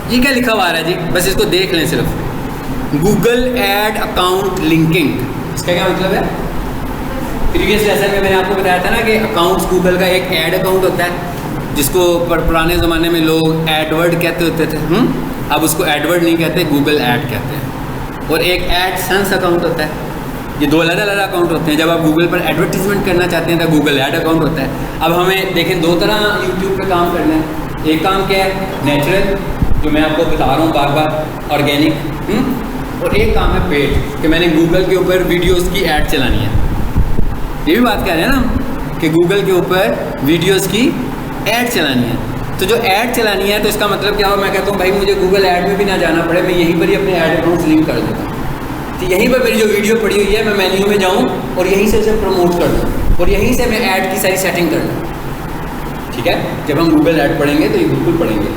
ये क्या लिखा हुआ है जी, बस इसको देख लें सिर्फ, गूगल एड अकाउंट लिंकिंग। इसका क्या मतलब है? प्रीवियस लेसन में मैंने आपको बताया था ना कि अकाउंट्स गूगल का एक ऐड अकाउंट होता है जिसको पुराने ज़माने में लोग एडवर्ड कहते होते थे, अब उसको एडवर्ड नहीं कहते, गूगल ऐड कहते हैं। और एक एडसेंस अकाउंट होता है, ये दो अलग अलग अकाउंट होते हैं। जब आप गूगल पर एडवर्टीजमेंट करना चाहते हैं तो गूगल ऐड अकाउंट होता है। अब हमें देखें दो तरह यूट्यूब पे काम करना है। एक काम क्या है, नेचुरल, जो मैं आपको बता रहा हूँ बार बार, ऑर्गेनिक, और एक काम है पेड, कि मैंने गूगल के ऊपर वीडियोस की ऐड चलानी है। ये भी बात कह रहे हैं ना कि गूगल के ऊपर वीडियोस की ऐड चलानी है। तो जो ऐड चलानी है तो इसका मतलब क्या हो, मैं कहता हूँ भाई मुझे गूगल ऐड में भी ना जाना पड़े, मैं यहीं पर ही अपने ऐड अकाउंट लिंक कर दूँगा। तो यहीं पर मेरी जो वीडियो पड़ी हुई है मैं मेन्यू में जाऊँ और यहीं से उसे प्रमोट कर दूँ और यहीं से मैं ऐड की सारी सेटिंग कर दूँ। ठीक है, जब हम गूगल ऐड पढ़ेंगे तो ये बिल्कुल पढ़ेंगे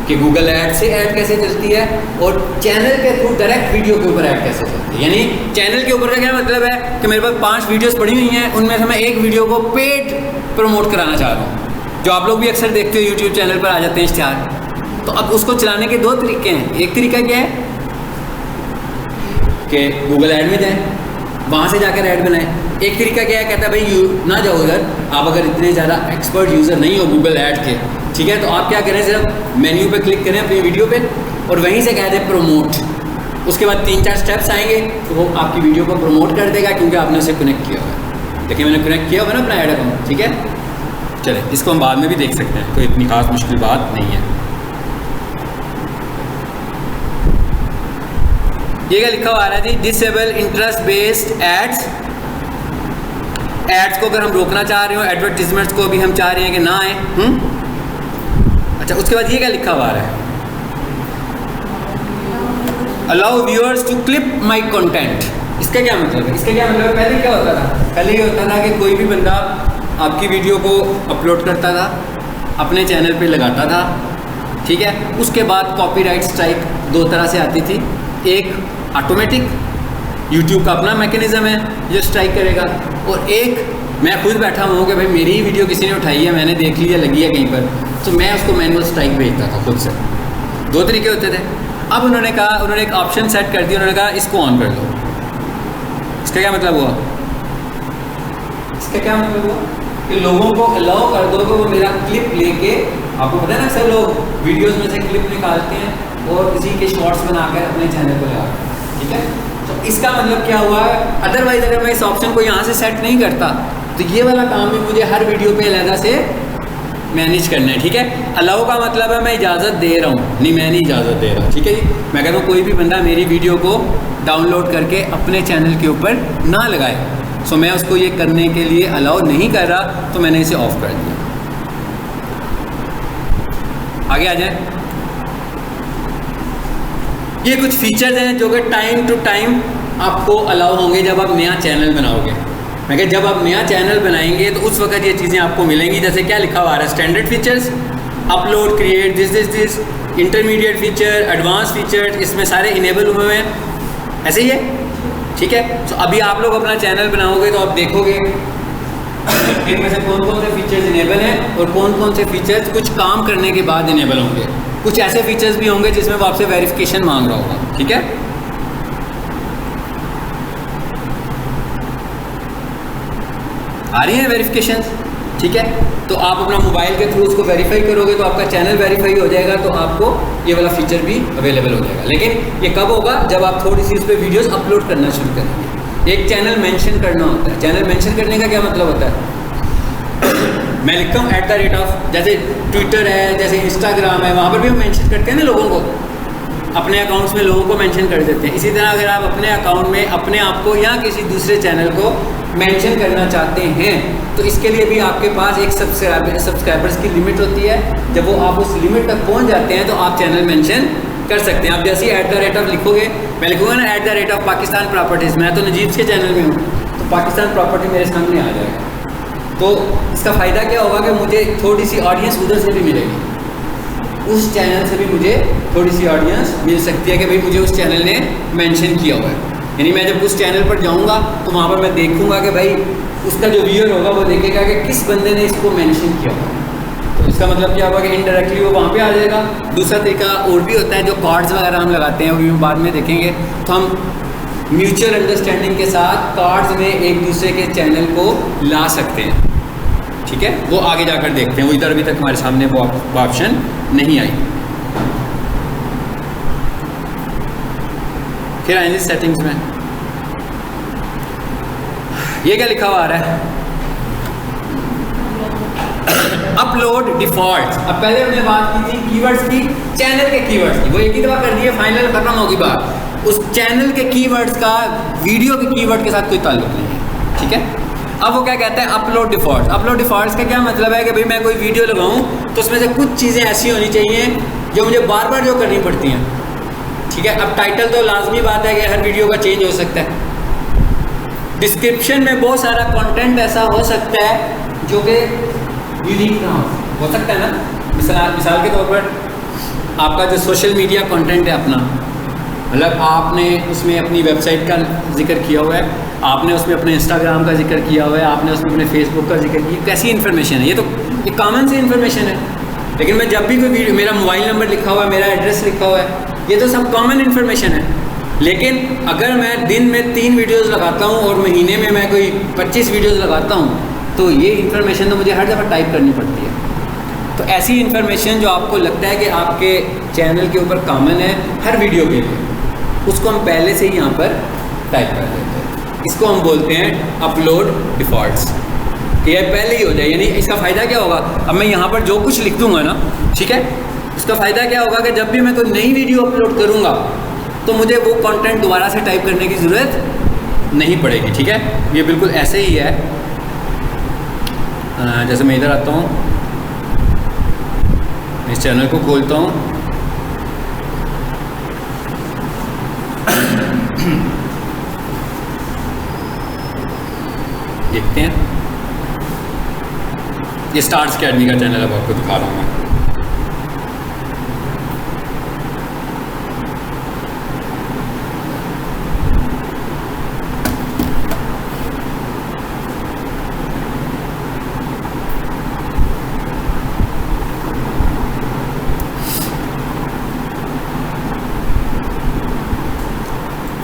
कि गूगल ऐड से ऐड कैसे चलती है और चैनल के थ्रू डायरेक्ट वीडियो के ऊपर ऐड कैसे चलती है। यानी चैनल के ऊपर का क्या मतलब है कि मेरे पास 5 वीडियोस पड़ी हुई हैं, उनमें से मैं एक वीडियो को पेड प्रमोट कराना चाह रहा हूँ, जो आप लोग भी अक्सर देखते हो यूट्यूब चैनल पर आ जाते हैं इश्तिहार। तो अब उसको चलाने के 2 तरीके हैं। एक तरीका क्या है कि गूगल ऐड में जाएं, वहाँ से जाकर ऐड बनाएं। एक तरीका क्या है, कहता है भाई ना जाओ उधर, आप अगर इतने ज़्यादा एक्सपर्ट यूज़र नहीं हो गूगल ऐड के, ठीक है, तो आप क्या करें, सिर्फ मेन्यू पे क्लिक करें अपनी वीडियो पे और वहीं से कह दें प्रमोट। उसके बाद 3-4 स्टेप्स आएंगे तो वो आपकी वीडियो को प्रमोट कर देगा क्योंकि आपने उसे कनेक्ट किया हुआ है। देखिए मैंने कनेक्ट किया हुआ है ना अपना ऐड अकाउंट, ठीक है। चले, इसको हम बाद में भी देख सकते हैं, कोई इतनी खास मुश्किल बात नहीं है। ये क्या लिखा हुआ आ रहा है जी, disable interest based ads. Ads को अगर हम रोकना चाह रहे हो, एडवर्टीजमेंट्स को भी हम चाह रहे हैं कि ना आए। अच्छा, उसके बाद ये क्या लिखा हुआ आ रहा है, allow viewers to clip my content. इसका क्या मतलब है? इसका क्या मतलब है, पहले क्या होता था, पहले ये होता था कि कोई भी बंदा आपकी वीडियो को अपलोड करता था, अपने चैनल पे लगाता था, ठीक है। उसके बाद कॉपीराइट स्ट्राइक 2 तरह से आती थी। एक ऑटोमेटिक, यूट्यूब का अपना मैकेनिज्म है जो स्ट्राइक करेगा, और एक मैं खुद बैठा हूँ कि भाई मेरी ही वीडियो किसी ने उठाई है, मैंने देख ली है, लगी है कहीं पर, तो मैं उसको मैनुअल स्ट्राइक भेजता था खुद से। 2 तरीके होते थे। अब उन्होंने कहा, उन्होंने एक ऑप्शन सेट कर दिया, उन्होंने कहा इसको ऑन कर दो। इसका क्या मतलब हुआ, इसका क्या मतलब हुआ कि लोगों को अलाउ कर दो कि वो मेरा क्लिप लेके, आपको पता है ना अक्सर लोग वीडियोस में से क्लिप निकालते हैं और किसी के शॉर्ट्स बनाकर अपने चैनल पर लगाते हैं, ठीक है। तो इसका मतलब क्या हुआ है, अदरवाइज अगर मैं इस ऑप्शन को यहाँ से सेट नहीं करता तो ये वाला काम भी मुझे हर वीडियो पे अलग से मैनेज करना है, ठीक है। अलाउ का मतलब है मैं इजाज़त दे रहा हूँ, नहीं मैं नहीं इजाज़त दे रहा, ठीक है जी। मैं कहता हूँ कोई भी बंदा मेरी वीडियो को डाउनलोड करके अपने चैनल के ऊपर ना लगाए, सो मैं उसको ये करने के लिए अलाउ नहीं कर रहा, तो मैंने इसे ऑफ कर दिया। आगे आ जाए, ये कुछ फीचर्स हैं जो कि टाइम टू टाइम आपको अलाउ होंगे जब आप नया चैनल बनाओगे। मैं कह जब आप नया चैनल बनाएंगे तो उस वक्त ये चीज़ें आपको मिलेंगी। जैसे क्या लिखा हुआ है, standard features, upload, create, this, intermediate feature, advance feature, इसमें सारे इनेबल हुए हैं, ऐसे ही है, ठीक है। तो अभी आप लोग अपना चैनल बनाओगे तो आप देखोगे इनमें से कौन कौन से फीचर्स इनेबल हैं और कौन कौन से फीचर्स कुछ काम करने के बाद इनेबल होंगे। कुछ ऐसे फीचर्स भी होंगे जिसमें वो आपसे वेरिफिकेशन मांग रहा होगा, ठीक है। आ रही है वेरिफिकेशन, ठीक है। तो आप अपना मोबाइल के थ्रू उसको वेरीफाई करोगे तो आपका चैनल वेरीफाई हो जाएगा, तो आपको ये वाला फीचर भी अवेलेबल हो जाएगा। लेकिन ये कब होगा, जब आप थोड़ी सी उस पर वीडियोस अपलोड करना शुरू करेंगे। एक चैनल मेंशन करना होता है। चैनल मेंशन करने का क्या मतलब होता है, मैं लिखता हूँ @ जैसे ट्विटर है, जैसे इंस्टाग्राम है, वहाँ पर भी हम मेंशन करते हैं ना लोगों को, अपने अकाउंट्स में लोगों को मेंशन कर देते हैं। इसी तरह अगर आप अपने अकाउंट में अपने आप को या किसी दूसरे चैनल को मेंशन करना चाहते हैं तो इसके लिए भी आपके पास एक सब्सक्राइबर्स की लिमिट होती है। जब वो आप उस लिमिट तक पहुंच जाते हैं तो आप चैनल मेंशन कर सकते हैं। आप जैसे ही @ लिखोगे, मैं लिखूँगा ना @ पाकिस्तान प्रॉपर्टीज़, मैं तो नजीब के चैनल में हूँ तो पाकिस्तान प्रॉपर्टी मेरे सामने आ जाएगा। तो इसका फ़ायदा क्या होगा कि मुझे थोड़ी सी ऑडियंस उधर से भी मिलेगी, उस चैनल से भी मुझे थोड़ी सी ऑडियंस मिल सकती है कि भाई मुझे उस चैनल ने मेंशन किया हुआ है। यानी मैं जब उस चैनल पर जाऊंगा तो वहाँ पर मैं देखूंगा कि भाई उसका जो व्यूअर होगा वो देखेगा कि किस बंदे ने इसको मेंशन किया हुआ है। तो इसका मतलब क्या होगा कि इनडायरेक्टली वो वहाँ पे आ जाएगा। दूसरा तरीका और भी होता है, जो कार्ड्स वगैरह हम लगाते हैं, वो बाद में देखेंगे, तो हम म्यूचुअल अंडरस्टैंडिंग के साथ कार्ड्स में एक दूसरे के चैनल को ला सकते हैं। ठीक है, वो आगे जाकर देखते हैं, वो इधर अभी तक हमारे सामने वो ऑप्शन नहीं आई। फिर आएंगे सेटिंग्स में, ये क्या लिखा हुआ आ रहा है, अपलोड डिफॉल्ट। अब पहले हमने बात की थी कीवर्ड्स की, चैनल के कीवर्ड्स की, वो एक ही दफा कर दिए, फाइनल खत्म होगी बात। उस चैनल के कीवर्ड्स का वीडियो के कीवर्ड के साथ कोई ताल्लुक नहीं है। ठीक है, अब वो क्या कहते हैं, अपलोड डिफॉल्ट। अपलोड डिफॉल्ट का क्या मतलब है कि भाई मैं कोई वीडियो लगाऊं तो उसमें से कुछ चीज़ें ऐसी होनी चाहिए जो मुझे बार बार जो करनी पड़ती हैं। ठीक है, अब टाइटल तो लाजमी बात है कि हर वीडियो का चेंज हो सकता है। डिस्क्रिप्शन में बहुत सारा कंटेंट ऐसा हो सकता है जो कि यूनिक ना हो सकता है ना। मिसाल के तौर पर आपका जो सोशल मीडिया कंटेंट है अपना, मतलब आपने उसमें अपनी वेबसाइट का जिक्र किया हुआ है, आपने उसमें अपने इंस्टाग्राम का जिक्र किया हुआ है, आपने उसमें अपने फेसबुक का जिक्र किया, कैसी इन्फॉर्मेशन है, ये तो एक कॉमन सी इन्फॉर्मेशन है। लेकिन मैं जब भी कोई वीडियो, मेरा मोबाइल नंबर लिखा हुआ है, मेरा एड्रेस लिखा हुआ है, ये तो सब कॉमन इन्फॉर्मेशन है। लेकिन अगर मैं दिन में 3 वीडियोज़ लगाता हूँ और महीने में मैं कोई 25 वीडियोज़ लगाता हूँ, तो ये इन्फॉर्मेशन तो मुझे हर दफ़ा टाइप करनी पड़ती है। तो ऐसी इन्फॉर्मेशन जो आपको लगता है कि आपके चैनल के ऊपर कॉमन है हर वीडियो के लिए, उसको हम पहले से ही यहाँ पर टाइप कर देते हैं। इसको हम बोलते हैं अपलोड डिफ़ॉल्ट्स, कि यह पहले ही हो जाए। यानी इसका फ़ायदा क्या होगा, अब मैं यहाँ पर जो कुछ लिख दूँगा ना, ठीक है, उसका फ़ायदा क्या होगा कि जब भी मैं कोई नई वीडियो अपलोड करूँगा तो मुझे वो कंटेंट दोबारा से टाइप करने की ज़रूरत नहीं पड़ेगी। ठीक है, ये बिल्कुल ऐसे ही है। जैसे मैं इधर आता हूँ, इस चैनल को खोलता हूँ, देखते हैं, ये स्टार्स अकेडमी का चैनल अब आपको दिखा रहा हूँ मैं।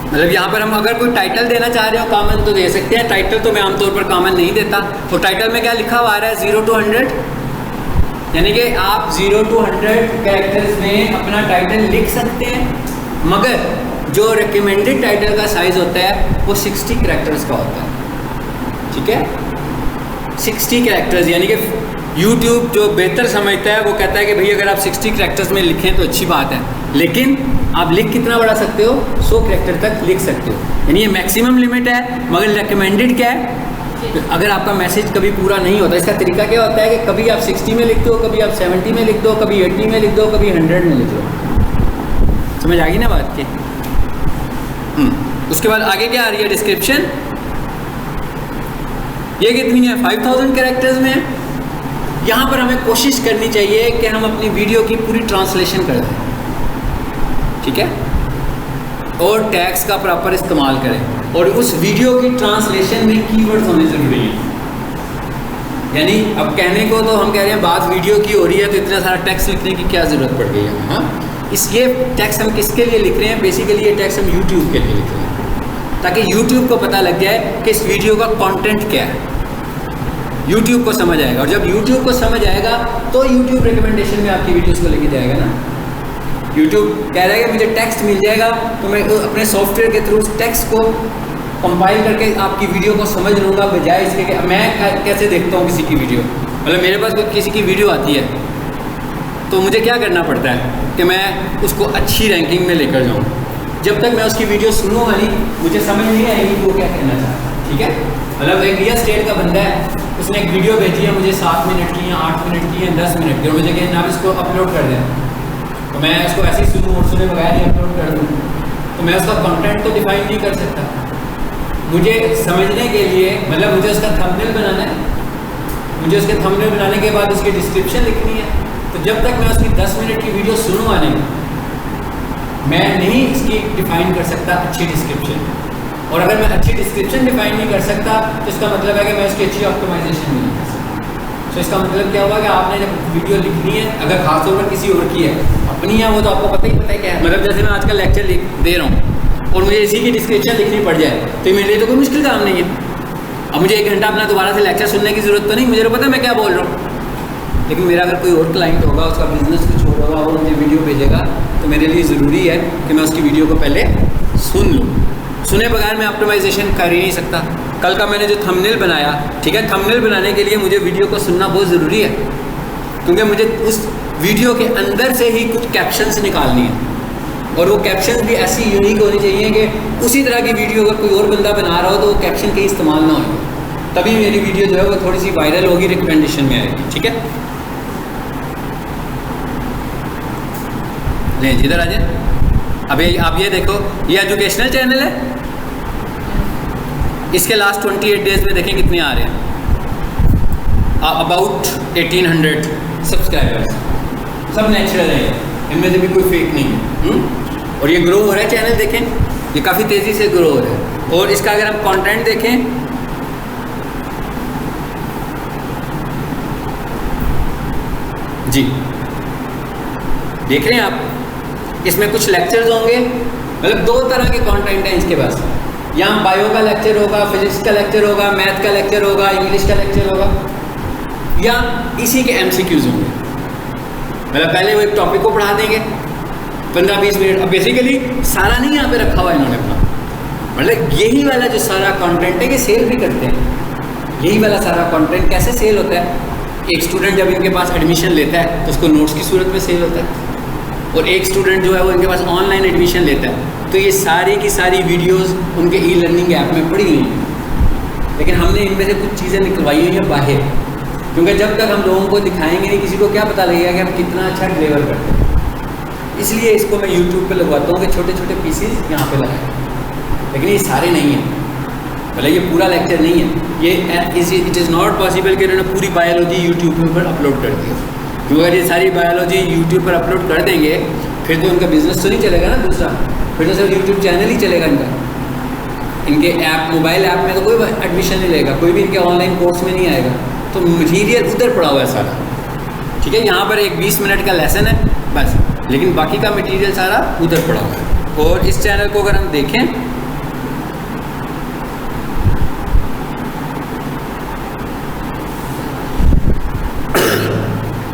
मतलब यहाँ पर हम अगर कोई टाइटल देना चाह रहे हो कॉमन तो दे सकते हैं। टाइटल तो मैं आमतौर पर कॉमन नहीं देता। तो टाइटल में क्या लिखा हुआ आ रहा है, 0 to 100, यानी कि आप 0 to 100 कैरेक्टर्स में अपना टाइटल लिख सकते हैं, मगर जो रिकमेंडेड टाइटल का साइज़ होता है वो 60 कैरेक्टर्स का होता है। ठीक है, 60 कैरेक्टर्स, यानी कि YouTube जो बेहतर समझता है वो कहता है कि भाई अगर आप 60 कैरेक्टर्स में लिखें तो अच्छी बात है, लेकिन आप लिख कितना बढ़ा सकते हो, 100 कैरेक्टर तक लिख सकते हो, यानी ये मैक्सिमम लिमिट है। मगर रिकमेंडेड क्या है, अगर आपका मैसेज कभी पूरा नहीं होता, इसका तरीका क्या होता है कि कभी आप 60 में लिख दो, कभी आप 70 में लिख दो, कभी 80 में लिख दो, कभी 100 में लिख दो। समझ आ गई ना बात की। उसके बाद आगे क्या आ रही है, डिस्क्रिप्शन। ये कितनी है, 5000 कैरेक्टर्स में है। यहाँ पर हमें कोशिश करनी चाहिए कि हम अपनी वीडियो की पूरी ट्रांसलेशन कर दें। ठीक है, और टैग्स का प्रॉपर इस्तेमाल करें, और उस वीडियो की ट्रांसलेशन में कीवर्ड्स होने ज़रूरी हैं। यानी अब कहने को तो हम कह रहे हैं बात वीडियो की हो रही है तो इतना सारा टेक्स्ट लिखने की क्या ज़रूरत पड़ गई है। हाँ, ये टेक्स्ट हम किसके लिए लिख रहे हैं, बेसिकली ये टेक्स्ट हम यूट्यूब के लिए लिख रहे हैं, ताकि यूट्यूब को पता लग जाए कि इस वीडियो का कॉन्टेंट क्या है, यूट्यूब को समझ आएगा। और जब यूट्यूब को समझ आएगा तो यूट्यूब रिकमेंडेशन में आपकी वीडियोज़ को लेके जाएगा ना। यूट्यूब कह रहा है कि मुझे टेक्स्ट मिल जाएगा तो मैं अपने सॉफ्टवेयर के थ्रू उस टेक्स्ट को कंपाइल करके आपकी वीडियो को समझ लूँगा, बजाय इसके कि मैं कैसे देखता हूँ किसी की वीडियो। मतलब मेरे पास कोई किसी की वीडियो आती है तो मुझे क्या करना पड़ता है कि मैं उसको अच्छी रैंकिंग में लेकर जाऊँ। जब तक मैं उसकी वीडियो सुनूँगा नहीं, मुझे समझ नहीं आएगी कि वो क्या कहना चाहता है। ठीक है, मतलब एक रियल स्टेट का बंदा है, उसने एक वीडियो भेजी है मुझे 7 मिनट की या 8 मिनट की या 10 मिनट की, और मुझे कहना आप इसको अपलोड कर दें, तो मैं इसको ऐसे ही सुनूँ और सुने बगैर ही अपलोड कर दूँ, तो मैं उसका कंटेंट तो डिफाइन नहीं कर सकता। मुझे समझने के लिए, मतलब मुझे उसका थंबनेल बनाना है, मुझे उसके थंबनेल बनाने के बाद उसकी डिस्क्रिप्शन लिखनी है। तो जब तक मैं उसकी 10 मिनट की वीडियो सुनूँगा नहीं, मैं नहीं इसकी डिफाइन कर सकता अच्छी डिस्क्रिप्शन। और अगर मैं अच्छी डिस्क्रिप्शन डिफाइन नहीं कर सकता तो इसका मतलब है कि मैं उसकी अच्छी ऑप्टिमाइजेशन नहीं कर सकता। तो इसका मतलब क्या हुआ कि आपने जब वीडियो लिखनी है, अगर खासतौर पर किसी और की है, अपनी है, वो तो आपको पता ही क्या है। मतलब जैसे मैं आजकल लेक्चर दे रहा हूँ और मुझे इसी की डिस्क्रिप्शन लिखनी पड़ जाए तो मेरे लिए तो कोई मुश्किल काम नहीं है। अब मुझे 1 घंटा अपना दोबारा से लेक्चर सुनने की ज़रूरत तो नहीं, मुझे तो पता है मैं क्या बोल रहा हूँ। लेकिन मेरा अगर कोई और क्लाइंट होगा, उसका बिजनेस कुछ और होगा, वो मुझे वीडियो भेजेगा, तो मेरे लिए ज़रूरी है कि मैं उसकी वीडियो को पहले सुन लूँ। सुने बगैर मैं ऑप्टिमाइजेशन कर ही नहीं सकता। कल का मैंने जो थंबनेल बनाया, ठीक है, थंबनेल बनाने के लिए मुझे वीडियो को सुनना बहुत ज़रूरी है, क्योंकि मुझे उस वीडियो के अंदर से ही कुछ कैप्शंस निकालनी है, और वो कैप्शन भी ऐसी यूनिक होनी चाहिए कि उसी तरह की वीडियो अगर कोई और बंदा बना रहा हो तो वो कैप्शन कहीं इस्तेमाल ना हो, तभी मेरी वीडियो जो है वो थोड़ी सी वायरल होगी, रिकमेंडेशन में आएगी। ठीक है, नहीं जिधर आ जाए। अभी आप ये देखो, ये एजुकेशनल चैनल है, इसके लास्ट 28 डेज में देखें कितने आ रहे हैं, अबाउट 1800 सब्सक्राइबर्स, सब नेचुरल है, इनमें से भी कोई फेक नहीं है। और ये ग्रो हो रहा है चैनल, देखें ये काफ़ी तेज़ी से ग्रो हो रहा है। और इसका अगर हम कंटेंट देखें, जी देख रहे हैं आप, इसमें कुछ लेक्चर्स होंगे, मतलब 2 तरह के कंटेंट हैं इसके पास। यहाँ बायो का लेक्चर होगा, फिजिक्स का लेक्चर होगा, मैथ का लेक्चर होगा, इंग्लिश का लेक्चर होगा, या इसी के MCQs होंगे। मतलब पहले वो एक टॉपिक को पढ़ा देंगे 15-20 मिनट। अब बेसिकली सारा नहीं यहाँ पे रखा हुआ इन्होंने अपना, मतलब यही वाला जो सारा कंटेंट है ये सेल भी करते हैं। यही वाला सारा कंटेंट कैसे सेल होता है, एक स्टूडेंट जब इनके पास एडमिशन लेता है तो उसको नोट्स की सूरत में सेल होता है, और एक स्टूडेंट जो है वो इनके पास ऑनलाइन एडमिशन लेता है तो ये सारी की सारी वीडियोस उनके ई-लर्निंग ऐप में पड़ी हुई हैं। लेकिन हमने इनमें से कुछ चीज़ें निकलवाई हुई हैं बाहर, क्योंकि जब तक हम लोगों को दिखाएंगे नहीं, किसी को क्या पता लगेगा कि हम कितना अच्छा डिलीवर करते हैं। इसलिए इसको मैं यूट्यूब पे लगवाता हूँ कि छोटे छोटे पीसेस यहाँ पे लगाएं, लेकिन ये सारे नहीं हैं, भले ये पूरा लेक्चर नहीं है। ये इट इज़ नॉट पॉसिबल कि उन्होंने पूरी बायोलॉजी यूट्यूब के ऊपर अपलोड कर दी, क्योंकि अगर ये सारी बायोलॉजी यूट्यूब पर अपलोड कर देंगे फिर तो उनका बिजनेस तो नहीं चलेगा ना दूसरा, फिर तो सिर्फ यूट्यूब चैनल ही चलेगा इनका। इनके ऐप, मोबाइल ऐप में तो कोई एडमिशन नहीं लेगा, कोई भी इनके ऑनलाइन कोर्स में नहीं आएगा, तो मटीरियल उधर पड़ा हुआ है सारा। ठीक है, यहाँ पर एक 20 मिनट का लेसन है बस, लेकिन बाकी का मटीरियल सारा उधर पड़ा हुआ है। और इस चैनल को अगर हम देखें,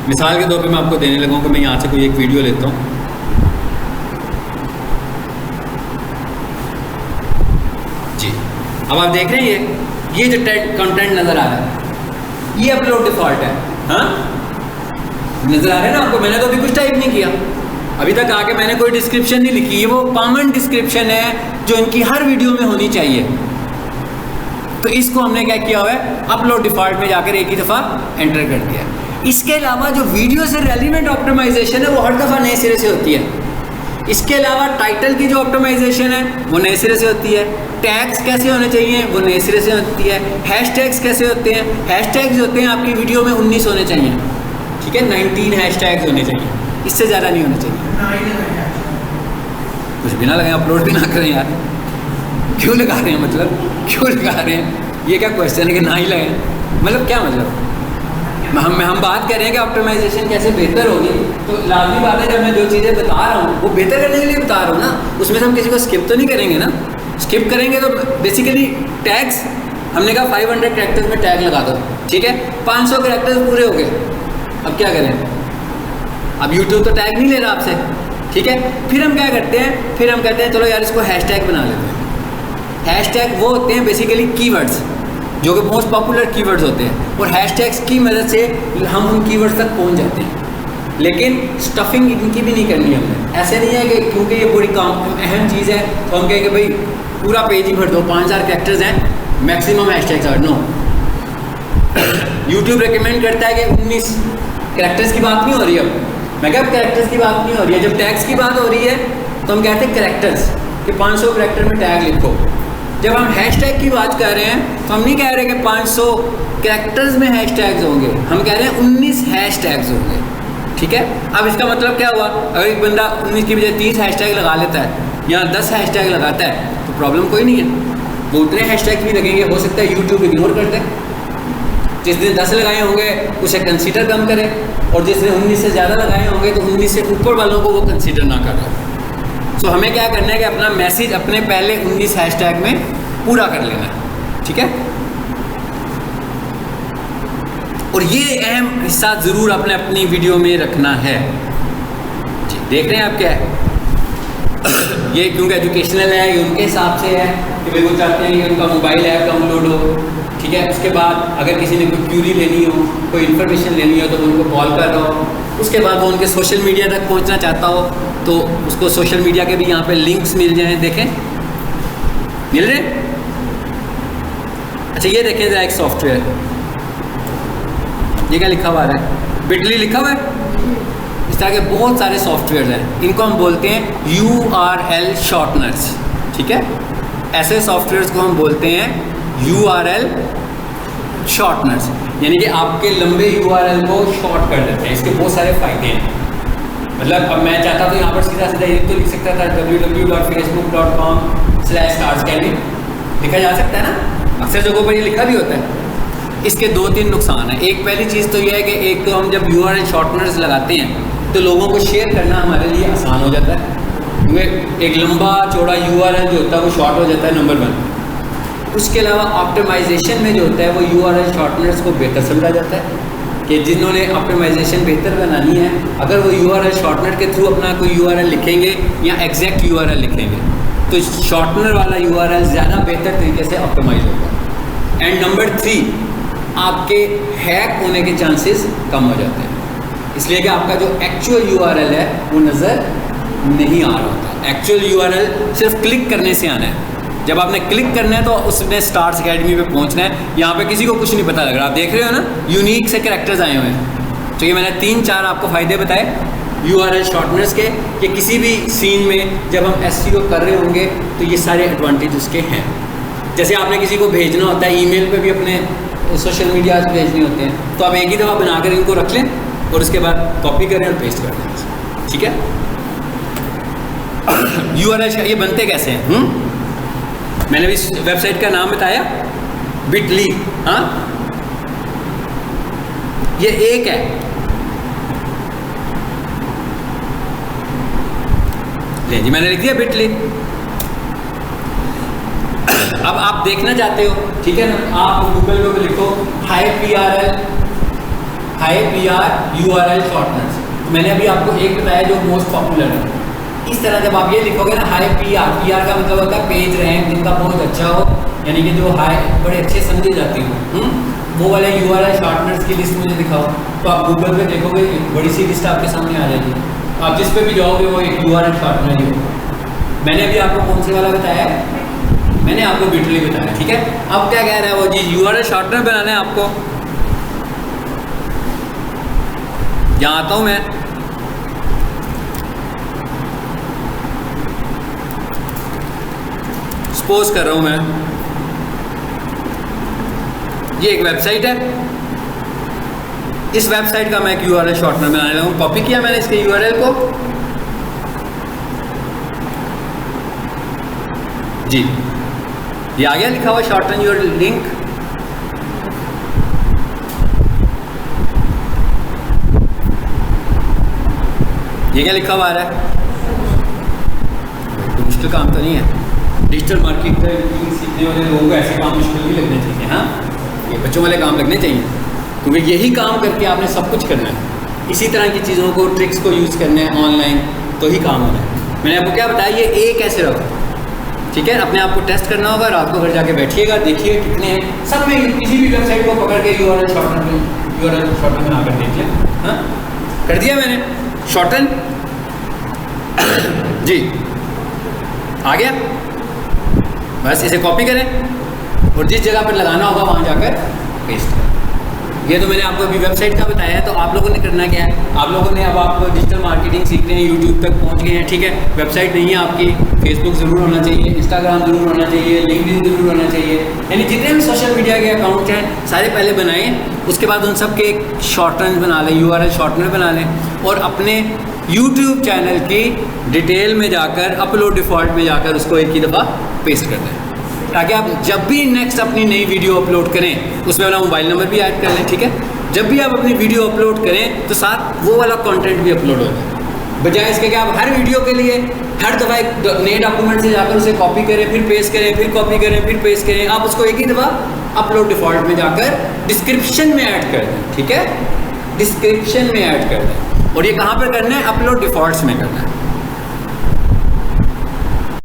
मिसाल के तौर पे मैं आपको देने लगा हूँ कि मैं यहाँ से कोई एक वीडियो लेता हूँ, जी अब आप देख रहे हैं ये जो कंटेंट नज़र आ रहा है ये अपलोड डिफ़ॉल्ट है, हाँ नज़र आ रहा है ना आपको। मैंने तो अभी कुछ टाइप नहीं किया, अभी तक आके मैंने कोई डिस्क्रिप्शन नहीं लिखी, ये वो कॉमन डिस्क्रिप्शन है जो इनकी हर वीडियो में होनी चाहिए। तो इसको हमने क्या किया हुआ है, अपलोड डिफ़ॉल्ट में जाकर एक ही दफ़ा एंटर कर दिया। इसके अलावा जो वीडियो से रेलिवेंट ऑप्टिमाइजेशन है वो हर दफ़ा नए सिरे से होती है। इसके अलावा टाइटल की जो ऑप्टिमाइजेशन है वो नए सिरे से होती है, टैग्स कैसे होने चाहिए वो नए सिरे से होती है, हैशटैग्स कैसे होते हैं, हैशटैग्स होते हैं आपकी वीडियो में 19 होने चाहिए, ठीक है, 19 हैशटैग्स होने चाहिए, इससे ज़्यादा नहीं होने चाहिए। कुछ भी ना लगाएं, अपलोड भी ना करें यार, क्यों लगा रहे हैं, मतलब क्यों लगा रहे हैं, ये क्या क्वेश्चन है कि ना ही लगाएं, मतलब क्या मतलब। हम बात कर रहे हैं कि ऑप्टिमाइजेशन कैसे बेहतर होगी, तो लाजमी बात है जब मैं जो चीज़ें बता रहा हूँ वो बेहतर करने के लिए बता रहा हूँ ना, उसमें से हम किसी को स्किप तो नहीं करेंगे ना। स्किप करेंगे तो बेसिकली टैग्स हमने कहा 500 कैरेक्टर्स में टैग लगा दो, ठीक है, 500 कैरेक्टर्स पूरे हो गए, अब क्या करें, अब यूट्यूब तो टैग नहीं ले रहा आपसे, ठीक है। फिर हम क्या करते हैं, फिर हम कहते हैं चलो यार इसको हैशटैग बना लेते हैं। हैशटैग वो होते हैं बेसिकली कीवर्ड्स जो कि मोस्ट पॉपुलर कीवर्ड्स होते हैं, और हैशटैग्स की मदद से हम उन कीवर्ड्स तक पहुंच जाते हैं। लेकिन स्टफिंग इनकी भी नहीं करनी हमने, ऐसे नहीं है कि क्योंकि ये बड़ी अहम चीज़ है तो हम कहें कि भाई पूरा पेज ही भर दो, 5000 कैरेक्टर्स हैं, maximum hashtags are no. YouTube recommend करता है कि 19 कैरेक्टर्स की बात नहीं हो रही, अब मैं क्या कैरेक्टर्स की बात नहीं हो रही है, जब टैग्स की बात हो रही है तो हम कहते हैं कैरेक्टर्स कि 500 कैरेक्टर में टैग लिखो। जब हम हैशटैग की बात कर रहे हैं तो हम नहीं कह रहे कि 500 कैरेक्टर्स में हैशटैग्स होंगे, हम कह रहे हैं 19 हैशटैग्स होंगे, ठीक है। अब इसका मतलब क्या हुआ, अगर एक बंदा 19 की बजाय 30 हैशटैग लगा लेता है या 10 हैशटैग लगाता है तो प्रॉब्लम कोई नहीं है, वो उतने हैशटैग भी लगेंगे, हो सकता है यूट्यूब इग्नोर कर दे, जिसने 10 लगाए होंगे उसे कंसीडर कम करें, और जिसने 19 से ज़्यादा लगाए होंगे तो 19 से ऊपर वालों को वो कंसीडर ना करें। सो हमें क्या करना है कि अपना मैसेज अपने पहले 19 हैशटैग में पूरा कर लेना है, ठीक है। और ये अहम हिस्सा ज़रूर आपने अपनी वीडियो में रखना है। जी, देख रहे हैं आप क्या है ये, क्योंकि एजुकेशनल है, ये उनके हिसाब से है कि भाई वो चाहते हैं कि उनका मोबाइल ऐप डाउनलोड हो, ठीक है। उसके बाद अगर किसी ने कोई क्यूरी लेनी हो, कोई इन्फॉर्मेशन लेनी हो तो उनको कॉल कर रहा हो। उसके बाद वो उनके सोशल मीडिया तक पहुंचना चाहता हो तो उसको सोशल मीडिया के भी यहाँ पे लिंक्स मिल जाएं, देखें मिल रहे। अच्छा ये देखें ज़रा एक सॉफ्टवेयर, ये क्या लिखा हुआ है, बिटली लिखा हुआ है। इस तरह के बहुत सारे सॉफ्टवेयर हैं, इनको हम बोलते हैं URL शॉर्टनर्स, ठीक है। ऐसे सॉफ्टवेयर्स को हम बोलते हैं URL शॉर्टनर्स, यानी कि आपके लंबे URL को शॉर्ट कर देते हैं। इसके बहुत सारे फ़ायदे हैं। मतलब अब मैं चाहता तो यहाँ पर सीधा सीधा ये तो लिख सकता था www.facebook.com/starscanning लिखा जा सकता है ना, अक्सर जगहों पर ये लिखा भी होता है। इसके 2-3 नुकसान हैं। एक पहली चीज़ तो ये है कि एक तो हम जब URL शॉर्टनर्स लगाते हैं तो लोगों को शेयर करना हमारे लिए आसान हो जाता है, क्योंकि एक लंबा चौड़ा URL जो होता है वो शॉर्ट हो जाता है, नंबर 1। उसके अलावा ऑप्टिमाइजेशन में जो होता है वो URL शॉर्टनर्स को बेहतर समझा जाता है कि जिन्होंने ऑप्टिमाइजेशन बेहतर बनानी है, अगर वो URL शॉर्टनर के थ्रू अपना कोई URL लिखेंगे या एग्जैक्ट URL लिखेंगे तो शॉर्टनर वाला URL ज़्यादा बेहतर तरीके से ऑप्टिमाइज होगा। एंड नंबर 3, आपके हैक होने के चांसेस कम हो जाते हैं, इसलिए कि आपका जो एक्चुअल URL है वो नज़र नहीं आ रहा होता। एक्चुअल URL सिर्फ क्लिक करने से आना है। जब आपने क्लिक करना है तो उसने स्टार्स अकेडमी पे पहुंचना है। यहाँ पे किसी को कुछ नहीं पता लग रहा, आप देख रहे हो ना, यूनिक से कैरेक्टर्स आए हुए हैं। तो ये मैंने 3-4 आपको फ़ायदे बताए URL शॉर्टनर्स के, कि किसी भी सीन में जब हम SEO कर रहे होंगे तो ये सारे एडवांटेज उसके हैं। जैसे आपने किसी को भेजना होता है, ईमेल पे भी अपने सोशल मीडिया भेजने होते हैं, तो आप एक ही दफ़ा बनाकर इनको रख लें और उसके बाद कॉपी करें और पेस्ट कर दें, ठीक है। URL ये बनते कैसे हैं? मैंने भी इस वेबसाइट का नाम बताया, बिटली। हाँ, ये एक है, ले जी मैंने लिख दिया बिटली। अब आप देखना चाहते हो, ठीक है ना, आप गूगल पे लिखो हाई PR URL शॉर्टनर्स। मैंने अभी आपको एक बताया जो मोस्ट पॉपुलर है। इस तरह जब आप ये लिखोगे ना हाई PR का मतलब होता है पेज रैंक जिनका बहुत अच्छा हो, यानी कि जो हाई बड़े अच्छे समझे जाती हो, वो वाले URL शॉर्टनर्स की लिस्ट मुझे दिखाओ। तो आप गूगल पे देखोगे एक बड़ी सी लिस्ट आपके सामने आ जाएगी, आप जिस पे भी जाओगे वो एक URL शॉर्टनर ही होगा। मैंने अभी आपको कौन से वाला बताया, मैंने आपको बिटली बताया, ठीक है। अब क्या कह रहा है वो जी, URL शॉर्टनर बनाना है आपको। यहाँ आता हूँ मैं, सपोज कर रहा हूँ मैं, ये एक वेबसाइट है, इस वेबसाइट का मैं एक URL शॉर्टनर बनाने लगा हूँ। कॉपी किया मैंने इसके URL को, जी ये आ गया लिखा हुआ शॉर्टन योर लिंक। ये क्या लिखा हुआ आ रहा है, तो मुश्किल काम तो नहीं है। डिजिटल मार्केटिंग सीखने वाले लोगों को ऐसे काम मुश्किल भी लगने चाहिए। हाँ, ये बच्चों वाले काम लगने चाहिए, क्योंकि यही काम करके आपने सब कुछ करना है। इसी तरह की चीज़ों को, ट्रिक्स को यूज़ करना है ऑनलाइन, तो ही काम होना है। मैंने आपको क्या बताया, ये एक ऐसे रखो, ठीक है। अपने आप को टेस्ट करना होगा, रात को घर जाके बैठिएगा, देखिए कितने हैं। सब में किसी भी वेबसाइट को पकड़ के URL शॉर्टन बना कर देख लें। हाँ, कर दिया मैंने शॉर्टन जी, आ गया। बस इसे कॉपी करें और जिस जगह पर लगाना होगा वहाँ जाकर पेस्ट करें। ये तो मैंने आपको अभी वेबसाइट का बताया है। तो आप लोगों ने करना क्या है, आप लोगों ने अब आप डिजिटल मार्केटिंग सीख रहे हैं, यूट्यूब तक पहुंच गए हैं, ठीक है। वेबसाइट नहीं है आपकी, फेसबुक ज़रूर होना चाहिए, इंस्टाग्राम ज़रूर होना चाहिए, लिंक्डइन ज़रूर होना चाहिए, यानी जितने भी सोशल मीडिया के अकाउंट हैं सारे पहले बनाएं। उसके बाद उन सब के एक शॉर्टनर बना लें, URL शॉर्टनर बना लें, और अपने यूट्यूब चैनल की डिटेल में जाकर, अपलोड डिफ़ॉल्ट में जाकर उसको एक ही दफ़ा पेस्ट कर दें। ताकि आप जब भी नेक्स्ट अपनी नई वीडियो अपलोड करें उसमें अपना मोबाइल नंबर भी ऐड कर लें, ठीक है। जब भी आप अपनी वीडियो अपलोड करें तो साथ वो वाला कंटेंट भी अपलोड हो जाए, बजाय इसके कि आप हर वीडियो के लिए हर दफ़ा एक नए डॉक्यूमेंट से जाकर उसे कॉपी करें, फिर पेस्ट करें, फिर कॉपी करें, फिर पेस्ट करें। आप उसको एक ही दफ़ा अपलोड डिफ़ॉल्ट में जाकर डिस्क्रिप्शन में ऐड कर दें, ठीक है, डिस्क्रिप्शन में ऐड कर दें। और ये कहाँ पर करना है? अपलोड डिफ़ॉल्ट्स में करना है।